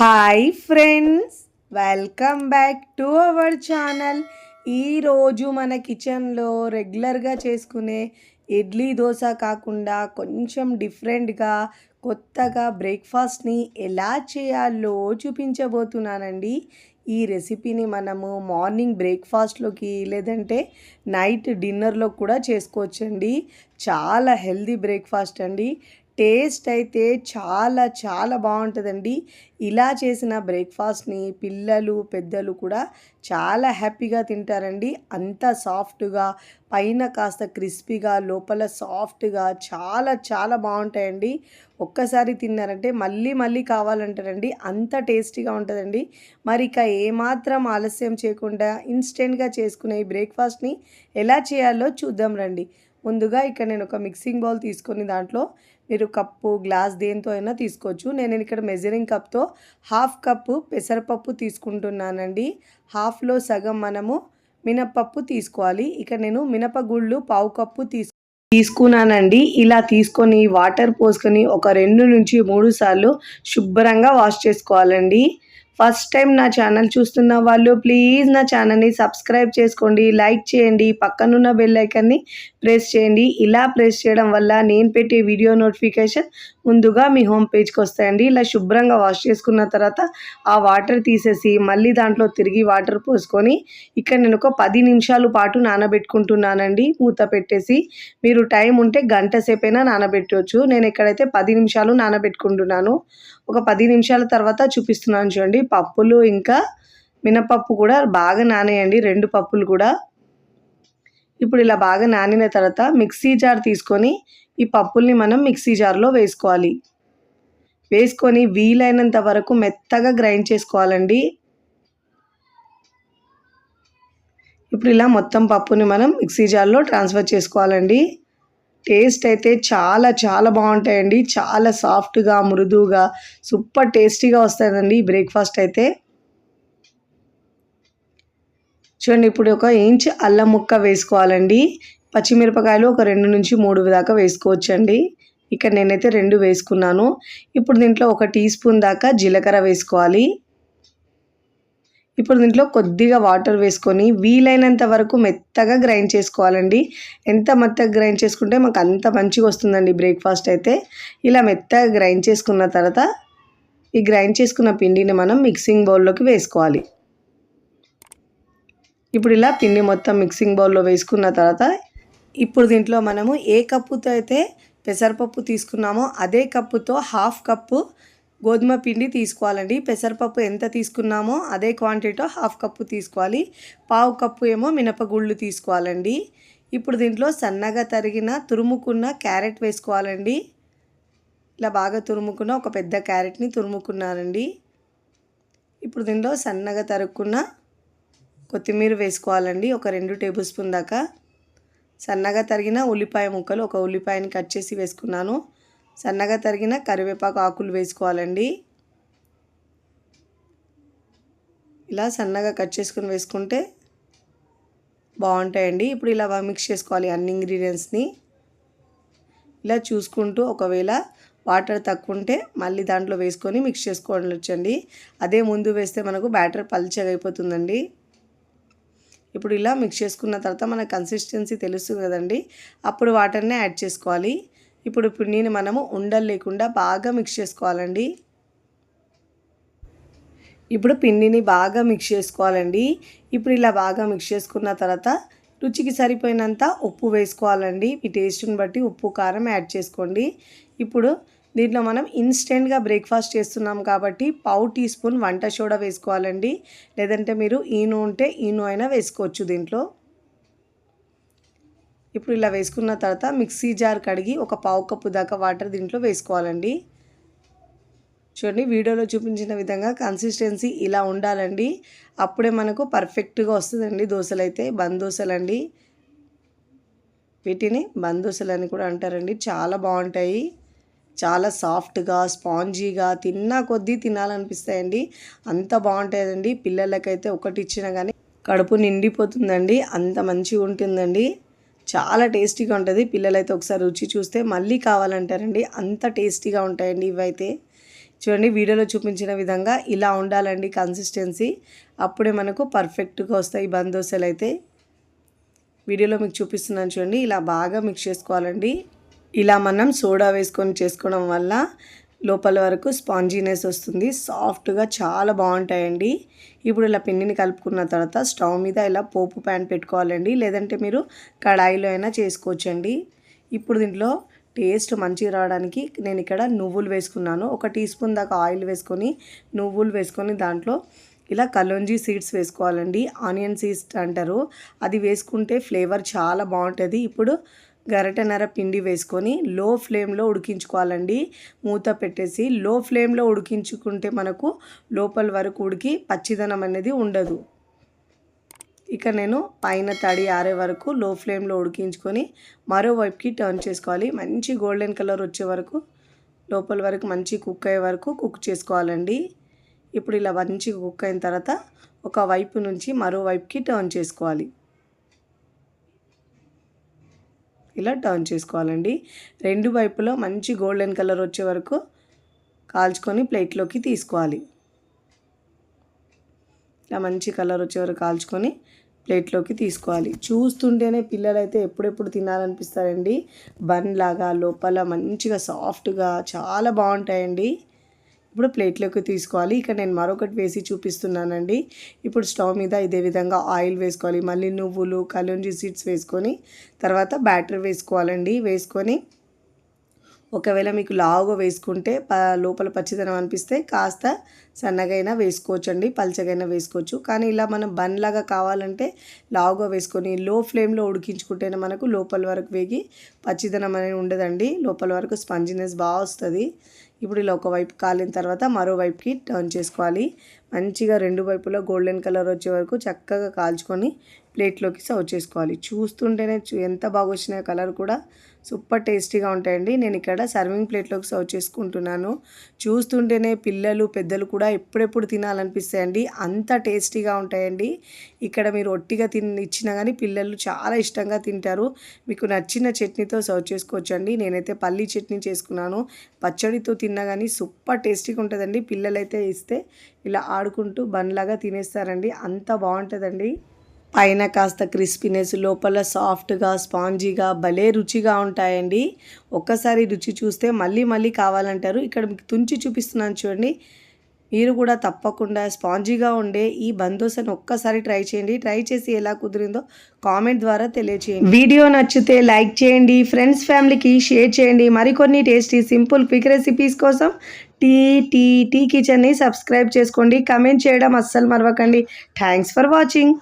Hi friends, welcome back to our channel. ఈరోజు మన కిచెన్లో రెగ్యులర్గా చేసుకునే ఇడ్లీ దోశ కాకుండా కొంచెం డిఫరెంట్గా కొత్తగా బ్రేక్ఫాస్ట్ని ఎలా చేయాలో చూపించబోతున్నానండి. ఈ రెసిపీని మనము మార్నింగ్ బ్రేక్ఫాస్ట్లోకి లేదంటే నైట్ డిన్నర్లో కూడా చేసుకోవచ్చండి. చాలా హెల్దీ బ్రేక్ఫాస్ట్ అండి. టేస్ట్ అయితే చాలా చాలా బాగుంటుందండి. ఇలా చేసిన బ్రేక్ఫాస్ట్ని పిల్లలు పెద్దలు కూడా చాలా హ్యాపీగా తింటారండి. అంత సాఫ్ట్గా, పైన కాస్త క్రిస్పీగా, లోపల సాఫ్ట్గా చాలా చాలా బాగుంటాయండి. ఒక్కసారి తిన్నారంటే మళ్ళీ మళ్ళీ కావాలంటారండి, అంత టేస్టీగా ఉంటుందండి. మరి ఇక ఏమాత్రం ఆలస్యం చేయకుండా ఇన్స్టెంట్గా చేసుకునే ఈ బ్రేక్ఫాస్ట్ని ఎలా చేయాలో చూద్దాం రండి. ముందుగా ఇక్కడ నేను ఒక మిక్సింగ్ బౌల్ తీసుకొని దాంట్లో మీరు కప్పు, గ్లాస్ దేంతో అయినా తీసుకోవచ్చు. నేను ఇక్కడ మెజరింగ్ కప్తో 1/2 కప్పు పెసరపప్పు తీసుకుంటున్నానండి. హాఫ్లో సగం మనము మినపప్పు తీసుకోవాలి. ఇక్కడ నేను మినపగుళ్ళు 1/4 కప్పు తీసుకున్నానండి. ఇలా తీసుకొని వాటర్ పోసుకొని ఒక 2 నుంచి 3 సార్లు శుభ్రంగా వాష్ చేసుకోవాలండి. ఫస్ట్ టైం నా ఛానల్ చూస్తున్న వాళ్ళు ప్లీజ్ నా ఛానల్ని సబ్స్క్రైబ్ చేసుకోండి, లైక్ చేయండి, పక్కనున్న బెల్ ఐకాన్ని ప్రెస్ చేయండి. ఇలా ప్రెస్ చేయడం వల్ల నేను పెట్టే వీడియో నోటిఫికేషన్ ముందుగా మీ హోమ్ పేజ్కి వస్తాయండి. ఇలా శుభ్రంగా వాష్ చేసుకున్న తర్వాత ఆ వాటర్ తీసేసి మళ్ళీ దాంట్లో తిరిగి వాటర్ పోసుకొని ఇక్కడ నేను ఒక 10 నిమిషాల పాటు నానబెట్టుకుంటున్నానండి. మూత పెట్టేసి మీరు టైం ఉంటే గంట సేపైనా నానబెట్టవచ్చు. నేను ఇక్కడైతే 10 నిమిషాలు నానబెట్టుకుంటున్నాను. ఒక 10 నిమిషాల తర్వాత చూపిస్తున్నాను చూడండి. పప్పులు ఇంకా మినపప్పు కూడా బాగా నానేయండి, 2 పప్పులు కూడా. ఇప్పుడు ఇలా బాగా నానిన తర్వాత మిక్సీ జార్ తీసుకొని ఈ పప్పుల్ని మనం మిక్సీ జార్లో వేసుకోవాలి. వేసుకొని వీలైనంత వరకు మెత్తగా గ్రైండ్ చేసుకోవాలండి. ఇప్పుడు ఇలా మొత్తం పప్పుని మనం మిక్సీ జార్లో ట్రాన్స్ఫర్ చేసుకోవాలండి. టేస్ట్ అయితే చాలా చాలా బాగుంటాయండి. చాలా సాఫ్ట్గా, మృదువుగా, సూపర్ టేస్టీగా వస్తుందండి ఈ బ్రేక్ఫాస్ట్ అయితే. చూడండి, ఇప్పుడు ఒక ఇంచ్ అల్లం ముక్క వేసుకోవాలండి. పచ్చిమిరపకాయలు ఒక 2 నుంచి 3 దాకా వేసుకోవచ్చండి. ఇక్కడ నేనైతే 2 వేసుకున్నాను. ఇప్పుడు దీంట్లో 1 టీ స్పూన్ దాకా జీలకర్ర వేసుకోవాలి. ఇప్పుడు దీంట్లో కొద్దిగా వాటర్ వేసుకొని వీలైనంత వరకు మెత్తగా గ్రైండ్ చేసుకోవాలండి. ఎంత మెత్తగా గ్రైండ్ చేసుకుంటే మాకు అంత మంచిగా వస్తుందండి బ్రేక్ఫాస్ట్ అయితే. ఇలా మెత్తగా గ్రైండ్ చేసుకున్న తర్వాత ఈ గ్రైండ్ చేసుకున్న పిండిని మనం మిక్సింగ్ బౌల్లోకి వేసుకోవాలి. ఇప్పుడు ఇలా పిండి మొత్తం మిక్సింగ్ బౌల్లో వేసుకున్న తర్వాత ఇప్పుడు దీంట్లో మనము ఏ కప్పుతో అయితే పెసరపప్పు తీసుకున్నామో అదే కప్పుతో 1/2 కప్పు గోధుమ పిండి తీసుకోవాలండి. పెసరపప్పు ఎంత తీసుకున్నామో అదే క్వాంటిటీతో 1/2 కప్పు తీసుకోవాలి. 1/4 కప్పు ఏమో మినపగుళ్ళు తీసుకోవాలండి. ఇప్పుడు దీంట్లో సన్నగా తరిగిన తురుముకున్న క్యారెట్ వేసుకోవాలండి. ఇలా బాగా తురుముకున్న ఒక పెద్ద క్యారెట్ని తురుముకున్నానండి. ఇప్పుడు దీంట్లో సన్నగా తరుక్కున్న కొత్తిమీర వేసుకోవాలండి, ఒక 2 టేబుల్ స్పూన్ దాకా. సన్నగా తరిగిన ఉల్లిపాయ ముక్కలు, ఒక ఉల్లిపాయని కట్ చేసి వేసుకున్నాను. సన్నగా తరిగిన కరివేపాకు ఆకులు వేసుకోవాలండి. ఇలా సన్నగా కట్ చేసుకుని వేసుకుంటే బాగుంటాయండి. ఇప్పుడు ఇలా మిక్స్ చేసుకోవాలి అన్ని ఇంగ్రీడియంట్స్ని. ఇలా చూసుకుంటూ ఒకవేళ వాటర్ తక్కువ ఉంటే మళ్ళీ దాంట్లో వేసుకొని మిక్స్ చేసుకోవచ్చండి. అదే ముందు వేస్తే మనకు బ్యాటర్ పల్చగా అయిపోతుందండి. ఇప్పుడు ఇలా మిక్స్ చేసుకున్న తర్వాత మన కన్సిస్టెన్సీ తెలుస్తుంది కదండి, అప్పుడు వాటర్ని యాడ్ చేసుకోవాలి. ఇప్పుడు పిండిని మనము ఉండలు లేకుండా బాగా మిక్స్ చేసుకోవాలండి. ఇప్పుడు పిండిని బాగా మిక్స్ చేసుకోవాలండి. ఇప్పుడు ఇలా బాగా మిక్స్ చేసుకున్న తర్వాత రుచికి సరిపోయినంత ఉప్పు వేసుకోవాలండి. మీ టేస్ట్ని బట్టి ఉప్పు, కారం యాడ్ చేసుకోండి. ఇప్పుడు దీంట్లో మనం ఇన్స్టెంట్గా బ్రేక్ఫాస్ట్ చేస్తున్నాం కాబట్టి 1/4 టీ స్పూన్ వంట సోడా వేసుకోవాలండి. లేదంటే మీరు ఈనో ఉంటే ఈనో అయినా వేసుకోవచ్చు దీంట్లో. ఇప్పుడు ఇలా వేసుకున్న తర్వాత మిక్సీ జార్ కడిగి ఒక 1/4 కప్పు దాకా వాటర్ దీంట్లో వేసుకోవాలండి. చూడండి, వీడియోలో చూపించిన విధంగా కన్సిస్టెన్సీ ఇలా ఉండాలండి. అప్పుడే మనకు పర్ఫెక్ట్గా వస్తుందండి దోశలు అయితే. బంద్ దోశలండి, వీటిని బంద్ దోశలు అని కూడా అంటారండి. చాలా బాగుంటాయి, చాలా సాఫ్ట్గా, స్పాంజీగా, తిన్నా కొద్దీ తినాలనిపిస్తాయండి. అంత బాగుంటాయండి. పిల్లలకైతే ఒకటి ఇచ్చినా కానీ కడుపు నిండిపోతుందండి, అంత మంచిగా ఉంటుందండి. చాలా టేస్టీగా ఉంటుంది. పిల్లలైతే ఒకసారి రుచి చూస్తే మళ్ళీ కావాలంటారండి, అంత టేస్టీగా ఉంటాయండి ఇవైతే. చూడండి వీడియోలో చూపించిన విధంగా ఇలా ఉండాలండి కన్సిస్టెన్సీ. అప్పుడే మనకు పర్ఫెక్ట్గా వస్తాయి బన్ దోశలు అయితే. వీడియోలో మీకు చూపిస్తున్నాను చూడండి, ఇలా బాగా మిక్స్ చేసుకోవాలండి. ఇలా మనం సోడా వేసుకొని చేసుకోవడం వల్ల లోపల వరకు స్పాంజీనెస్ వస్తుంది, సాఫ్ట్గా చాలా బాగుంటాయండి. ఇప్పుడు ఇలా పిండిని కలుపుకున్న తర్వాత స్టవ్ మీద ఇలా పోపు ప్యాన్ పెట్టుకోవాలండి, లేదంటే మీరు కడాయిలో అయినా చేసుకోవచ్చండి. ఇప్పుడు దీంట్లో టేస్ట్ మంచిగా రావడానికి నేను ఇక్కడ నువ్వులు వేసుకున్నాను. 1 టీ స్పూన్ దాకా ఆయిల్ వేసుకొని నువ్వులు వేసుకొని దాంట్లో ఇలా కలోంజీ సీడ్స్ వేసుకోవాలండి. ఆనియన్ సీడ్స్ అంటారు, అది వేసుకుంటే ఫ్లేవర్ చాలా బాగుంటుంది. ఇప్పుడు గరిటెన్నర పిండి వేసుకొని లో ఫ్లేమ్లో ఉడికించుకోవాలండి. మూత పెట్టేసి లో ఫ్లేమ్లో ఉడికించుకుంటే మనకు లోపల వరకు ఉడికి పచ్చిదనం అనేది ఉండదు. ఇక నేను పైన తడి ఆరే వరకు లో ఫ్లేమ్లో ఉడికించుకొని మరోవైపుకి టర్న్ చేసుకోవాలి. మంచి గోల్డెన్ కలర్ వచ్చే వరకు లోపల వరకు మంచి కుక్ అయ్యే వరకు కుక్ చేసుకోవాలండి. ఇప్పుడు ఇలా మంచి కుక్ అయిన తర్వాత ఒక వైపు నుంచి మరోవైపుకి టర్న్ చేసుకోవాలి. ఇలా టర్న్ చేసుకోవాలండి. 2 వైపులో మంచి గోల్డెన్ కలర్ వచ్చే వరకు కాల్చుకొని ప్లేట్లోకి తీసుకోవాలి. ఇలా మంచి కలర్ వచ్చే వరకు కాల్చుకొని ప్లేట్లోకి తీసుకోవాలి. చూస్తుంటేనే పిల్లలైతే ఎప్పుడెప్పుడు తినాలనిపిస్తారండి. బన్ లాగా లోపల మంచిగా సాఫ్ట్గా చాలా బాగుంటాయండి. ఇప్పుడు ప్లేట్లోకి తీసుకోవాలి. ఇక నేను మరొకటి వేసి చూపిస్తున్నానండి. ఇప్పుడు స్టవ్ మీద ఇదే విధంగా ఆయిల్ వేసుకోవాలి. మళ్ళీ నువ్వులు కలోంజీ సీడ్స్ వేసుకొని తర్వాత బ్యాటర్ వేసుకోవాలండి. వేసుకొని ఒకవేళ మీకు లావుగా వేసుకుంటే లోపల పచ్చిదనం అనిపిస్తే కాస్త సన్నగైనా వేసుకోవచ్చండి, పల్చగైనా వేసుకోవచ్చు. కానీ ఇలా మనం బన్ లాగా కావాలంటే లావుగా వేసుకొని లో ఫ్లేమ్లో ఉడికించుకుంటేనే మనకు లోపల వరకు వేగి పచ్చిదనం అనేది ఉండదండి. లోపల వరకు స్పంజినెస్ బాగా వస్తుంది. ఇప్పుడు ఇలా ఒకవైపు కాలిన తర్వాత మరోవైపుకి టర్న్ చేసుకోవాలి. మంచిగా 2 వైపులా గోల్డెన్ కలర్ వచ్చే వరకు చక్కగా కాల్చుకొని ప్లేట్లోకి సర్వ్ చేసుకోవాలి. చూస్తుంటేనే ఎంత బాగా వచ్చినాయో కలర్ కూడా సూపర్ టేస్టీగా ఉంటాయండి. నేను ఇక్కడ సర్వింగ్ ప్లేట్లోకి సర్వ్ చేసుకుంటున్నాను. చూస్తుంటేనే పిల్లలు పెద్దలు కూడా ఎప్పుడెప్పుడు తినాలనిపిస్తాయండి, అంత టేస్టీగా ఉంటాయండి. ఇక్కడ మీరు ఒట్టిగా ఇచ్చినా కానీ పిల్లలు చాలా ఇష్టంగా తింటారు. మీకు నచ్చిన చట్నీతో సర్వ్ చేసుకోవచ్చండి. నేనైతే పల్లీ చట్నీ చేసుకున్నాను. పచ్చడితో తిన్నా కానీ సూపర్ టేస్టీగా ఉంటుందండి. పిల్లలైతే ఇస్తే ఇలా ఆడుకుంటూ బన్లాగా తినేస్తారండి, అంత బాగుంటుందండి. పైన కాస్త క్రిస్పీనెస్, లోపల సాఫ్ట్గా స్పాంజీగా భలే రుచిగా ఉంటాయండి. ఒక్కసారి రుచి చూస్తే మళ్ళీ మళ్ళీ కావాలంటారు. ఇక్కడ మీకు తుంచి చూపిస్తున్నాను చూడండి. మీరు కూడా తప్పకుండా స్పాంజీగా ఉండే ఈ బన్ దోశను ఒక్కసారి ట్రై చేయండి. ట్రై చేసి ఎలా కుదిరిందో కామెంట్ ద్వారా తెలియచేయండి. వీడియో నచ్చితే లైక్ చేయండి, ఫ్రెండ్స్ ఫ్యామిలీకి షేర్ చేయండి. మరికొన్ని టేస్టీ సింపుల్ క్విక్ రెసిపీస్ కోసం టీ కిచెన్ని సబ్స్క్రైబ్ చేసుకోండి. కమెంట్ చేయడం అస్సలు మరవకండి. Thanks for watching.